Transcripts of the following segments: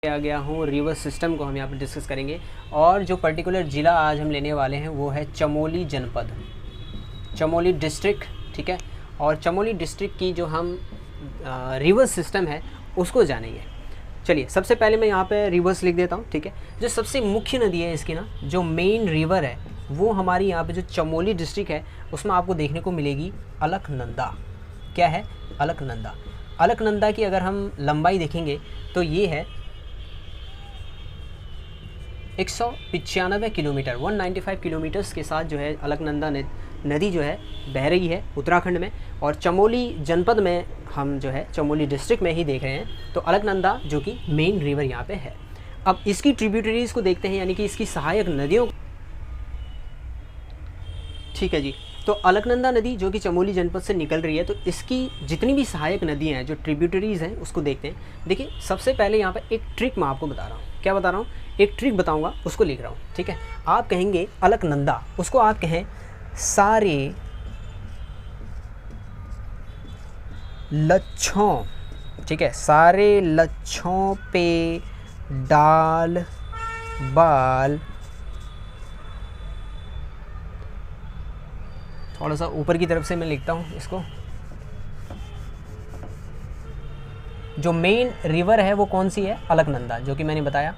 आ गया हूँ river system को हम यहाँ पर डिस्कस करेंगे। और जो पर्टिकुलर ज़िला आज हम लेने वाले हैं वो है चमोली जनपद, चमोली डिस्ट्रिक्ट, ठीक है। और चमोली डिस्ट्रिक्ट की जो हम रिवर सिस्टम है उसको जानेंगे। चलिए सबसे पहले मैं यहाँ पे रिवर्स लिख देता हूँ, ठीक है। जो सबसे मुख्य नदी है इसकी ना, जो मेन रिवर है वो हमारी यहाँ पे जो चमोली डिस्ट्रिक्ट है उसमें आपको देखने को मिलेगी अलकनंदा। क्या है? अलकनंदा। अलकनंदा की अगर हम लंबाई देखेंगे तो ये है 195 किलोमीटर, 195 किलोमीटर्स के साथ जो है अलकनंदा नदी जो है बह रही है उत्तराखंड में। और चमोली जनपद में हम जो है चमोली डिस्ट्रिक्ट में ही देख रहे हैं। तो अलकनंदा जो कि मेन रिवर यहाँ पे है। अब इसकी ट्रिब्यूटरीज़ को देखते हैं, यानी कि इसकी सहायक नदियों, ठीक है जी। तो अलकनंदा नदी जो कि चमोली जनपद से निकल रही है, तो इसकी जितनी भी सहायक नदियाँ हैं, जो ट्रिब्यूटरीज़ हैं, उसको देखते हैं। देखिए सबसे पहले यहाँ पर एक ट्रिक मैं आपको बता रहा हूँ। क्या बता रहा हूँ? एक ट्रिक बताऊँगा, उसको लिख रहा हूँ, ठीक है। आप कहेंगे अलकनंदा, उसको आप कहें सारे लच्छों, ठीक है, सारे लच्छों पे डाल बाल, थोड़ा सा ऊपर की तरफ से मैं लिखता हूँ इसको। जो मेन रिवर है वो कौन सी है? अलकनंदा, जो कि मैंने बताया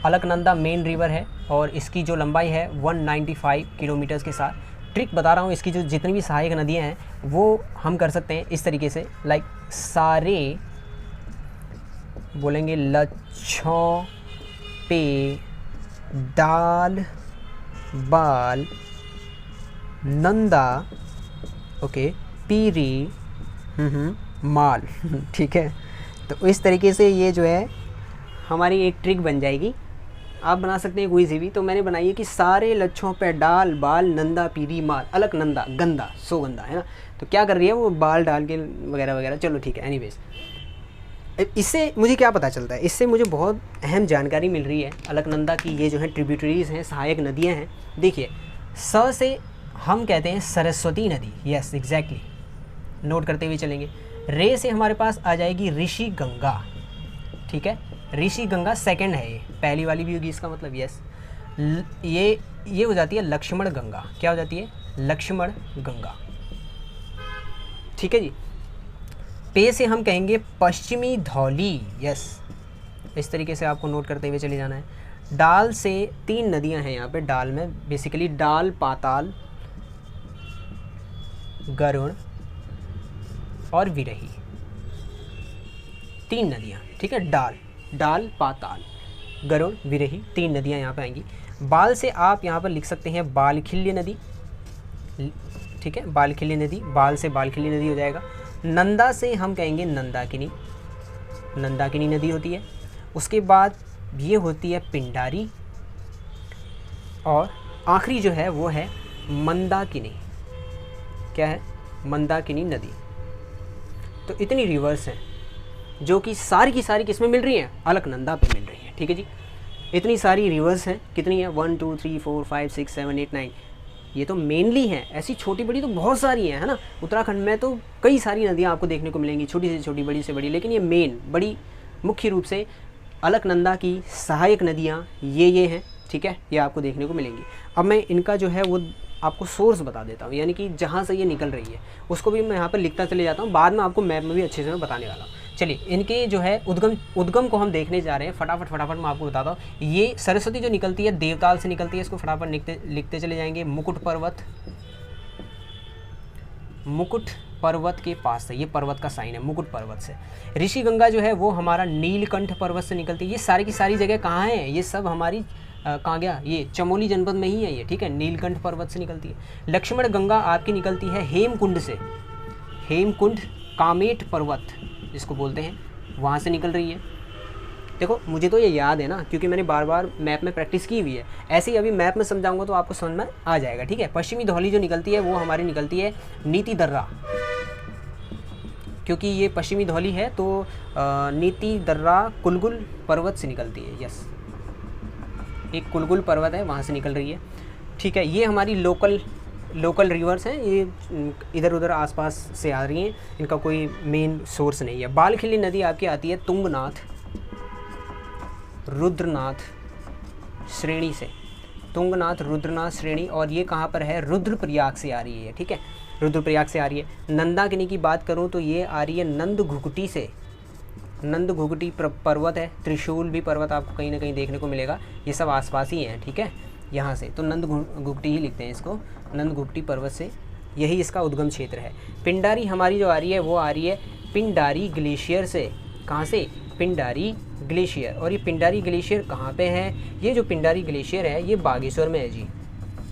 अलकनंदा मेन रिवर है और इसकी जो लंबाई है 195 किलोमीटर्स के साथ। ट्रिक बता रहा हूँ, इसकी जो जितनी भी सहायक नदियाँ हैं वो हम कर सकते हैं इस तरीके से, लाइक सारे बोलेंगे लच्छों पे डाल बाल नंदा, ओके, पीरी माल ठीक है। तो इस तरीके से ये जो है हमारी एक ट्रिक बन जाएगी। आप बना सकते हैं कोई सी भी। तो मैंने बनाई है कि सारे लच्छों पे डाल बाल नंदा पीरी माल, अलकनंदा, गंदा, सो गंदा, है ना। तो क्या कर रही है वो? बाल डाल के वगैरह वगैरह। चलो ठीक है, एनीवेज इससे मुझे क्या पता चलता है? इससे मुझे बहुत अहम जानकारी मिल रही है अलकनंदा की। ये जो है ट्रिब्यूटरीज़ हैं, सहायक नदियाँ हैं। देखिए स से हम कहते हैं सरस्वती नदी, यस एग्जैक्टली, नोट करते हुए चलेंगे। रे से हमारे पास आ जाएगी ऋषि गंगा, ठीक है। ऋषि गंगा सेकंड है, ये पहली वाली भी होगी इसका मतलब, यस। ये हो जाती है लक्ष्मण गंगा। क्या हो जाती है? लक्ष्मण गंगा, ठीक है जी। पे से हम कहेंगे पश्चिमी धौली, यस। इस तरीके से आपको नोट करते हुए चले जाना है। डाल से 3 नदियां हैं यहाँ पे, डाल में बेसिकली डाल, पाताल, गरुड़ और विरही, 3 नदियाँ, ठीक है। डाल, पाताल, गरुड़, विरही, 3 नदियाँ यहाँ पे आएंगी। बाल से आप यहाँ पर लिख सकते हैं बालखिल्य नदी, ठीक है, बालखिल्य नदी, बाल से बालखिल्य नदी हो जाएगा। नंदा से हम कहेंगे नंदाकिनी, नंदाकिनी नदी होती है। उसके बाद ये होती है पिंडारी, और आखिरी जो है वो है मंदाकिनी। क्या है? मंदाकिनी नदी। तो इतनी रिवर्स हैं जो कि सारी की सारी किस में मिल रही हैं? अलकनंदा पे मिल रही हैं, ठीक है जी। इतनी सारी रिवर्स हैं, कितनी है? 1 2 3 4 5 6 7 8 9। ये तो मेनली हैं, ऐसी छोटी बड़ी तो बहुत सारी हैं, है ना। उत्तराखंड में तो कई सारी नदियाँ आपको देखने को मिलेंगी, छोटी से छोटी, बड़ी से बड़ी, लेकिन ये मेन बड़ी मुख्य रूप से अलकनंदा की सहायक नदियाँ ये हैं, ठीक है। ये आपको देखने को मिलेंगी। अब मैं इनका जो है वो आपको सोर्स बता देता हूँ, यानी कि जहाँ से ये निकल रही है उसको भी मैं यहाँ पर लिखता चले जाता हूँ। बाद में आपको मैप में भी अच्छे से मैं बताने वाला हूँ। चलिए इनके जो है उद्गम को हम देखने जा रहे हैं। फटाफट मैं आपको बताता हूँ। ये सरस्वती जो निकलती है देवताल से निकलती है, इसको फटाफट लिखते चले जाएंगे। मुकुट पर्वत के पास से, ये पर्वत का साइन है, मुकुट पर्वत से। ऋषि गंगा जो है वो हमारा नीलकंठ पर्वत से निकलती है। ये सारी की सारी जगह कहाँ हैं? ये सब हमारी कहाँ गया? ये चमोली जनपद में ही है ये, ठीक है। नीलकंठ पर्वत से निकलती है। लक्ष्मण गंगा आपकी निकलती है हेमकुंड से, हेमकुंड कामेट पर्वत जिसको बोलते हैं, वहाँ से निकल रही है। देखो मुझे तो ये याद है ना, क्योंकि मैंने बार बार मैप में प्रैक्टिस की हुई है। ऐसे ही अभी मैप में समझाऊंगा तो आपको समझ में आ जाएगा, ठीक है। पश्चिमी धौली जो निकलती है वो हमारी निकलती है नीति दर्रा, क्योंकि ये पश्चिमी धौली है तो नीति दर्रा कुलगुल पर्वत से निकलती है, यस। एक कुलगुल पर्वत है, वहाँ से निकल रही है, ठीक है। ये हमारी लोकल रिवर्स हैं, ये इधर उधर आसपास से आ रही हैं, इनका कोई मेन सोर्स नहीं है। बालखिली नदी आपकी आती है तुंगनाथ, रुद्रनाथ श्रेणी से, तुंगनाथ रुद्रनाथ श्रेणी, और ये कहाँ पर है, रुद्रप्रयाग से आ रही है, ठीक है, रुद्रप्रयाग से आ रही है। नंदाकिनी की बात करूँ तो ये आ रही है नंद घुघुटी से, नंद घुघुटी पर्वत है, त्रिशूल भी पर्वत आपको कहीं ना कहीं देखने को मिलेगा, ये सब आसपास ही हैं, ठीक है, यहाँ से, तो नंद घुघुटी ही लिखते हैं इसको, नंद घुघुटी पर्वत से, यही इसका उद्गम क्षेत्र है। पिंडारी हमारी जो आ रही है वो आ रही है पिंडारी ग्लेशियर से, कहाँ से, पिंडारी ग्लेशियर, और ये पिंडारी ग्लेशियर कहाँ पे है, ये जो पिंडारी ग्लेशियर है ये बागेश्वर में है जी,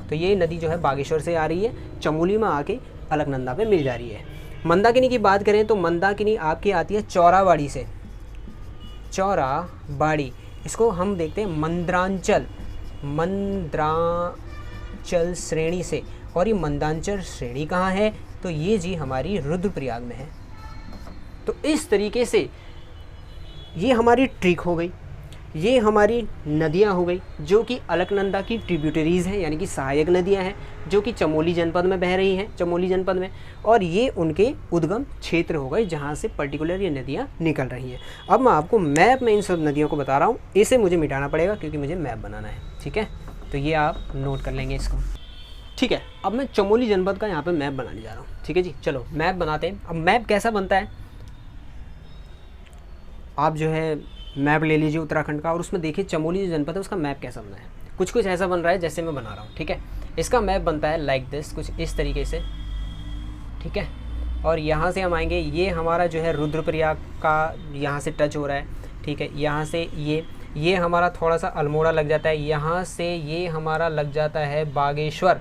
तो ये नदी जो है बागेश्वर से आ रही है, चमोली में आके अलकनंदा पे मिल जा रही है। मंदाकिनी की बात करें तो मंदाकिनी आपकी आती है चौराबाड़ी से, चौराबाड़ी, इसको हम देखते हैं मंद्रांचल, मंद्रांचल श्रेणी से, और ये मंदांचल श्रेणी कहाँ है, तो ये जी हमारी रुद्रप्रयाग में है। तो इस तरीके से ये हमारी ट्रिक हो गई, ये हमारी नदियाँ हो गई जो कि अलकनंदा की ट्रिब्यूटरीज़ हैं, यानी कि सहायक नदियाँ हैं जो कि चमोली जनपद में बह रही हैं, चमोली जनपद में, और ये उनके उद्गम क्षेत्र हो गए जहाँ से पर्टिकुलर ये नदियाँ निकल रही हैं। अब मैं आपको मैप में इन सब नदियों को बता रहा हूँ, इसे मुझे मिटाना पड़ेगा क्योंकि मुझे मैप बनाना है, ठीक है, तो ये आप नोट कर लेंगे इसको, ठीक है। अब मैं चमोली जनपद का यहाँ पर मैप बनाने जा रहा हूँ, ठीक है जी, चलो मैप बनाते हैं। अब मैप कैसा बनता है, आप जो है मैप ले लीजिए उत्तराखंड का, और उसमें देखिए चमोली जो जनपद है उसका मैप कैसा बना है, कुछ कुछ ऐसा बन रहा है जैसे मैं बना रहा हूँ, ठीक है। इसका मैप बनता है लाइक दिस, कुछ इस तरीके से, ठीक है, और यहाँ से हम आएंगे, ये हमारा जो है रुद्रप्रयाग का यहाँ से टच हो रहा है, ठीक है, यहाँ से ये हमारा थोड़ा सा अल्मोड़ा लग जाता है, यहाँ से ये हमारा लग जाता है बागेश्वर,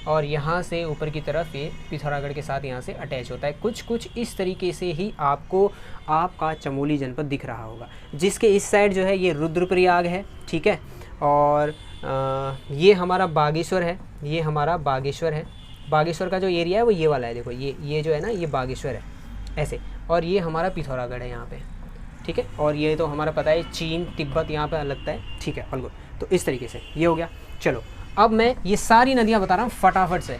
और यहाँ से ऊपर की तरफ ये पिथौरागढ़ के साथ यहाँ से अटैच होता है। कुछ कुछ इस तरीके से ही आपको आपका चमोली जनपद दिख रहा होगा, जिसके इस साइड जो है ये रुद्रप्रयाग है, ठीक है, और ये हमारा बागेश्वर है, ये हमारा बागेश्वर है, बागेश्वर का जो एरिया है वो ये वाला है, देखो ये जो है ना ये बागेश्वर है ऐसे, और ये हमारा पिथौरागढ़ है यहाँ पे, ठीक है, और ये तो हमारा पता है चीन तिब्बत यहाँ पे लगता है, ठीक है, ऑल गुड। तो इस तरीके से ये हो गया। चलो अब मैं ये सारी नदियाँ बता रहा हूँ फटाफट से,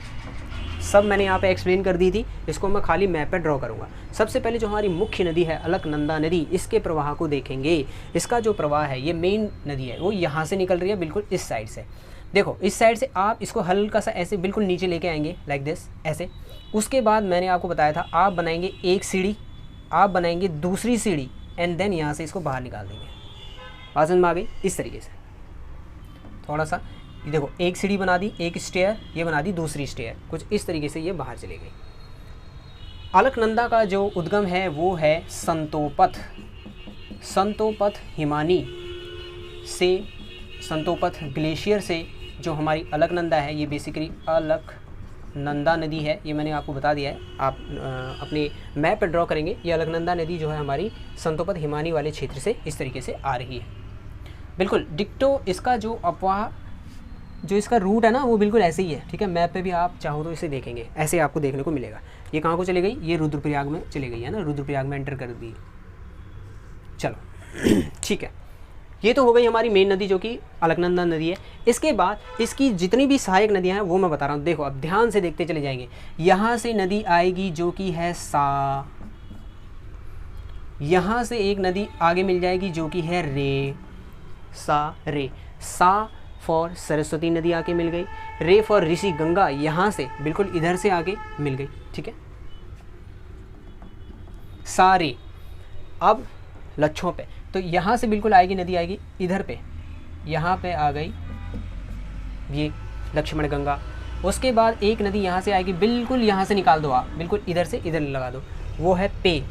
सब मैंने यहाँ पे एक्सप्लेन कर दी थी, इसको मैं खाली मैप पे ड्रॉ करूँगा। सबसे पहले जो हमारी मुख्य नदी है अलकनंदा नदी, इसके प्रवाह को देखेंगे। इसका जो प्रवाह है, ये मेन नदी है, वो यहाँ से निकल रही है बिल्कुल इस साइड से, देखो इस साइड से आप इसको हल्का सा ऐसे बिल्कुल नीचे लेके आएंगे लाइक दिस ऐसे। उसके बाद मैंने आपको बताया था आप बनाएंगे एक सीढ़ी, आप बनाएंगे दूसरी सीढ़ी, एंड देन यहाँ से इसको बाहर निकाल देंगे। बात समझ में आ गई? इस तरीके से थोड़ा सा ये देखो, एक सीढ़ी बना दी, एक स्टेयर, ये बना दी दूसरी स्टेयर, कुछ इस तरीके से ये बाहर चली गई। अलकनंदा का जो उद्गम है वो है संतोपथ, संतोपथ हिमानी से, संतोपथ ग्लेशियर से जो हमारी अलकनंदा है, ये बेसिकली अलकनंदा नदी है, ये मैंने आपको बता दिया है, आप अपने मैप पर ड्रॉ करेंगे। ये अलकनंदा नदी जो है हमारी संतोपथ हिमानी वाले क्षेत्र से इस तरीके से आ रही है, बिल्कुल डिक्टो। इसका जो अपवाह, जो इसका रूट है ना वो बिल्कुल ऐसे ही है, ठीक है, मैप पे भी आप चाहो तो इसे देखेंगे, ऐसे आपको देखने को मिलेगा। ये कहाँ को चली गई, ये रुद्रप्रयाग में चली गई है ना, रुद्रप्रयाग में एंटर कर दी। चलो ठीक है, ये तो हो गई हमारी मेन नदी जो कि अलकनंदा नदी है। इसके बाद इसकी जितनी भी सहायक नदियाँ हैं वो मैं बता रहा हूँ, देखो अब ध्यान से देखते चले जाएंगे। यहाँ से नदी आएगी जो कि है सा, यहाँ से एक नदी आगे मिल जाएगी जो कि है रे, सा रे, सा फॉर सरस्वती नदी आके मिल गई, रे फॉर ऋषि गंगा यहाँ से बिल्कुल इधर से आके मिल गई, ठीक है, सारे। अब लच्छों पे तो यहाँ से बिल्कुल आएगी नदी, आएगी इधर पे, यहाँ पे आ गई ये लक्ष्मण गंगा। उसके बाद एक नदी यहाँ से आएगी, बिल्कुल यहाँ से निकाल दो आप, बिल्कुल इधर से इधर लगा दो, वो है पे,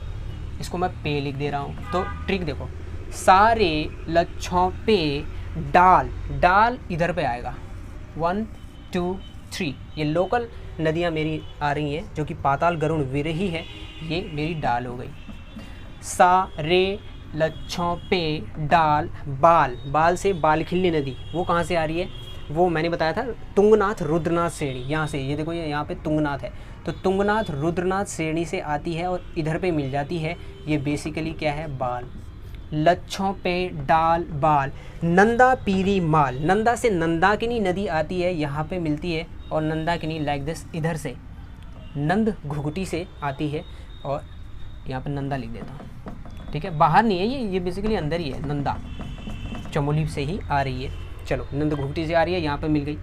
इसको मैं पे लिख दे रहा हूँ। तो ट्रिक देखो, सारे लच्छों पे डाल, डाल इधर पे आएगा, 1 2 3, ये लोकल नदियाँ मेरी आ रही हैं जो कि पाताल गरुड़ विरही है, ये मेरी डाल हो गई। सा रे लच्छों पे डाल, बाल, बाल से बालखिल्ली नदी, वो कहाँ से आ रही है, वो मैंने बताया था तुंगनाथ रुद्रनाथ श्रेणी, यहाँ से, ये देखो ये यहाँ पे तुंगनाथ है, तो तुंगनाथ रुद्रनाथ श्रेणी से आती है और इधर पे मिल जाती है, ये बेसिकली क्या है, बाल। लच्छों पे डाल बाल, नंदा पीरी माल, नंदा से नंदाकिनी नदी आती है, यहाँ पे मिलती है, और नंदाकिनी लाइक दिस इधर से नंद घुघुटी से आती है, और यहाँ पे नंदा लिख देता हूँ, ठीक है, बाहर नहीं है ये बेसिकली अंदर ही है नंदा, चमोली से ही आ रही है। चलो, नंद घुघटी से आ रही है, यहाँ पे मिल गई।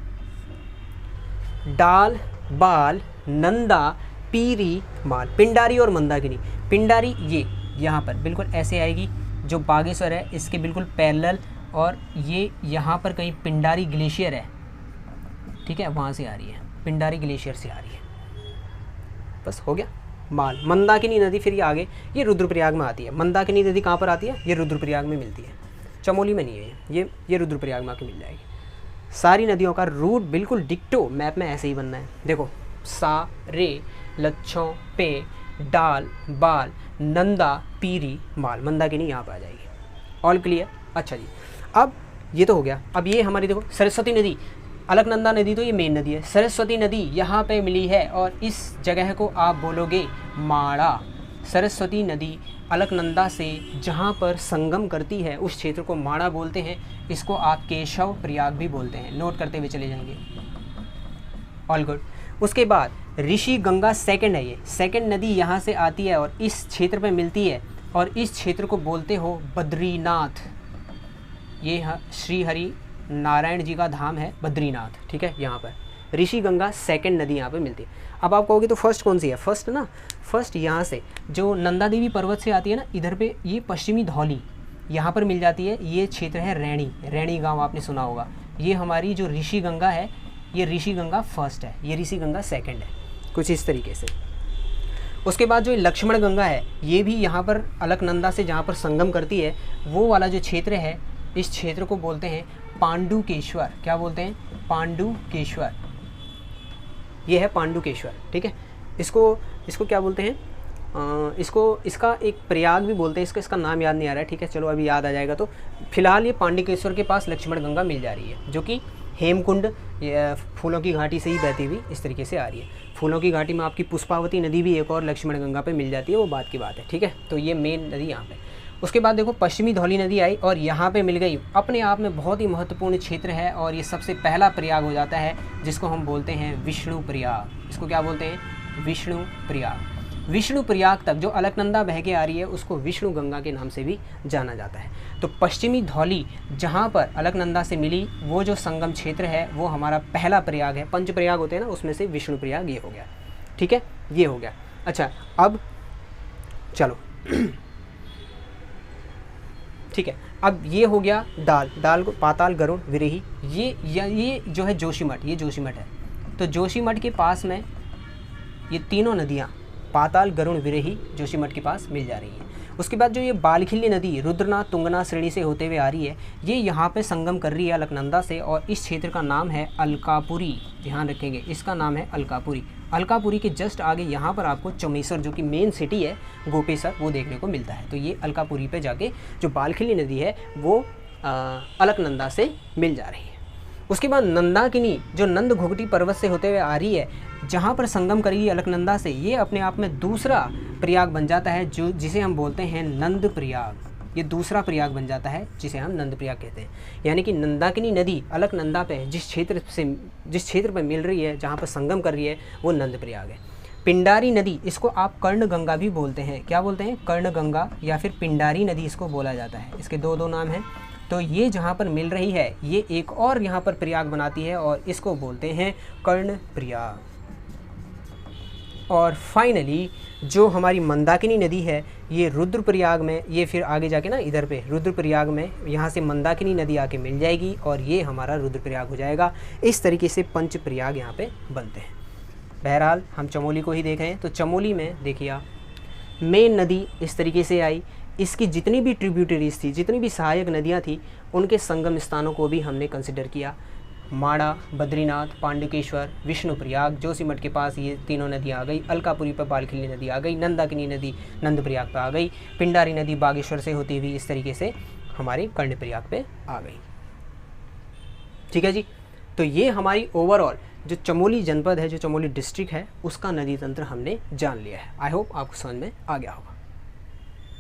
डाल, बाल, नंदा, पीरी, माल। पिंडारी और मंदाकिनी। पिंडारी ये यहाँ पर बिल्कुल ऐसे आएगी, जो बागेश्वर है इसके बिल्कुल पैरेलल, और ये यहाँ पर कहीं पिंडारी ग्लेशियर है, ठीक है, वहाँ से आ रही है, पिंडारी ग्लेशियर से आ रही है। बस हो गया। माल, मंदाकिनी नदी फिर ये आगे, ये रुद्रप्रयाग में आती है। मंदाकिनी नदी कहाँ पर आती है? ये रुद्रप्रयाग में मिलती है, चमोली में नहीं है ये रुद्रप्रयाग में आके मिल जाएगी। सारी नदियों का रूट बिल्कुल डिक्टो मैप में ऐसे ही बनना है। देखो, सा, रे, लच्छों, पे, डाल, बाल, नंदा, पीरी, माल। मंदाकिनी यहाँ पर आ जाएगी। All clear? अच्छा जी, अब ये तो हो गया। अब ये हमारी देखो सरस्वती नदी, अलकनंदा नदी तो ये मेन नदी है, सरस्वती नदी यहाँ पे मिली है, और इस जगह को आप बोलोगे माड़ा। सरस्वती नदी अलकनंदा से जहाँ पर संगम करती है उस क्षेत्र को माड़ा बोलते हैं। इसको आप केशव प्रयाग भी बोलते हैं। नोट करते हुए चले जाएंगे। All good. उसके बाद ऋषि गंगा सेकंड है, ये सेकंड नदी यहाँ से आती है और इस क्षेत्र पे मिलती है, और इस क्षेत्र को बोलते हो बद्रीनाथ। ये श्री हरि नारायण जी का धाम है बद्रीनाथ, ठीक है। यहाँ पर ऋषि गंगा सेकंड नदी यहाँ पे मिलती है। अब आप कहोगे तो फर्स्ट कौन सी है? फर्स्ट ना, फर्स्ट यहाँ से जो नंदा देवी पर्वत से आती है ना, इधर पे ये पश्चिमी धौली यहाँ पर मिल जाती है। ये क्षेत्र है रैणी गांव, आपने सुना होगा। ये हमारी जो ऋषि गंगा है, ये ऋषि गंगा फर्स्ट है, ये ऋषि गंगा सेकंड है, कुछ इस तरीके से। उसके बाद जो लक्ष्मण गंगा है, ये भी यहाँ पर अलकनंदा से जहाँ पर संगम करती है, वो वाला जो क्षेत्र है, इस क्षेत्र को बोलते हैं पांडुकेश्वर। क्या बोलते हैं? पांडुकेश्वर। ये है पांडुकेश्वर, ठीक है। इसको क्या बोलते हैं? इसका एक प्रयाग भी बोलते हैं। इसका नाम याद नहीं आ रहा है, ठीक है, चलो अभी याद आ जाएगा। तो फिलहाल ये पांडुकेश्वर के पास लक्ष्मण गंगा मिल जा रही है, जो कि हेमकुंड फूलों की घाटी से ही बहती हुई इस तरीके से आ रही है। फूलों की घाटी में आपकी पुष्पावती नदी भी एक और लक्ष्मण गंगा पे मिल जाती है, वो बात की बात है, ठीक है। तो ये मेन नदी यहाँ पे। उसके बाद देखो पश्चिमी धौली नदी आई और यहाँ पे मिल गई। अपने आप में बहुत ही महत्वपूर्ण क्षेत्र है, और ये सबसे पहला प्रयाग हो जाता है, जिसको हम बोलते हैं विष्णु प्रयाग। इसको क्या बोलते हैं? विष्णु प्रयाग। विष्णु प्रयाग तक जो अलकनंदा बह के आ रही है, उसको विष्णु गंगा के नाम से भी जाना जाता है। तो पश्चिमी धौली जहाँ पर अलकनंदा से मिली, वो जो संगम क्षेत्र है, वो हमारा पहला प्रयाग है। पंच प्रयाग होते हैं ना, उसमें से विष्णु प्रयाग ये हो गया, ठीक है, ये हो गया। अच्छा, अब चलो ठीक है, अब ये हो गया दाल को पाताल, गरुड़, विरही। ये जो है जोशीमठ, ये जोशीमठ है। तो जोशीमठ के पास में ये तीनों नदियाँ पाताल, गरुड़, विरही जोशीमठ के पास मिल जा रही है। उसके बाद जो ये बालखिल्य नदी रुद्रनाथ तुंगना श्रेणी से होते हुए आ रही है, ये यहाँ पे संगम कर रही है अलकनंदा से, और इस क्षेत्र का नाम है अलकापुरी। ध्यान रखेंगे, इसका नाम है अलकापुरी। अलकापुरी के जस्ट आगे यहाँ पर आपको चमेसर, जो कि मेन सिटी है, गोपेसर, वो देखने को मिलता है। तो ये अलकापुरी पे जाके जो बालखिल्य नदी है वो अलकनंदा से मिल जा रही है। उसके बाद नंदाकिनी जो नंद घुघटी पर्वत से होते हुए आ रही है, जहाँ पर संगम करेगी अलकनंदा से, ये अपने आप में दूसरा प्रयाग बन जाता है, जिसे हम बोलते हैं नंद प्रयाग। ये दूसरा प्रयाग बन जाता है, जिसे हम नंद प्रयाग कहते हैं। यानी कि नंदाकिनी नदी अलकनंदा पे जिस क्षेत्र पर मिल रही है, जहाँ पर संगम कर रही है, वो नंद प्रयाग है। पिंडारी नदी, इसको आप कर्ण गंगा भी बोलते हैं। क्या बोलते हैं? कर्ण गंगा, या फिर पिंडारी नदी इसको बोला जाता है। इसके दो नाम हैं। तो ये जहाँ पर मिल रही है, ये एक और यहाँ पर प्रयाग बनाती है, और इसको बोलते हैं कर्ण प्रयाग। और फाइनली जो हमारी मंदाकिनी नदी है, ये रुद्रप्रयाग में, ये फिर आगे जाके ना इधर पे रुद्रप्रयाग में यहाँ से मंदाकिनी नदी आके मिल जाएगी, और ये हमारा रुद्रप्रयाग हो जाएगा। इस तरीके से पंच प्रयाग यहाँ पे बनते हैं। बहरहाल हम चमोली को ही देख रहे हैं। तो चमोली में देखिए आप, मेन नदी इस तरीके से आई, इसकी जितनी भी ट्रिब्यूटरीज थी, जितनी भी सहायक नदियाँ थी, उनके संगम स्थानों को भी हमने कंसिडर किया। माड़ा, बद्रीनाथ, पांडुकेश्वर, विष्णु प्रयाग, जोशीमठ के पास ये तीनों नदियाँ आ गई। अलकापुरी पर बालखिल्य नदी आ गई। नंदाकिनी नदी नंद प्रयाग पर आ गई। पिंडारी नदी बागेश्वर से होती हुई इस तरीके से हमारे कर्ण प्रयाग पे आ गई। ठीक है जी। तो ये हमारी ओवरऑल जो चमोली जनपद है, जो चमोली डिस्ट्रिक्ट है, उसका नदी तंत्र हमने जान लिया है। आई होप आपको समझ में आ गया होगा।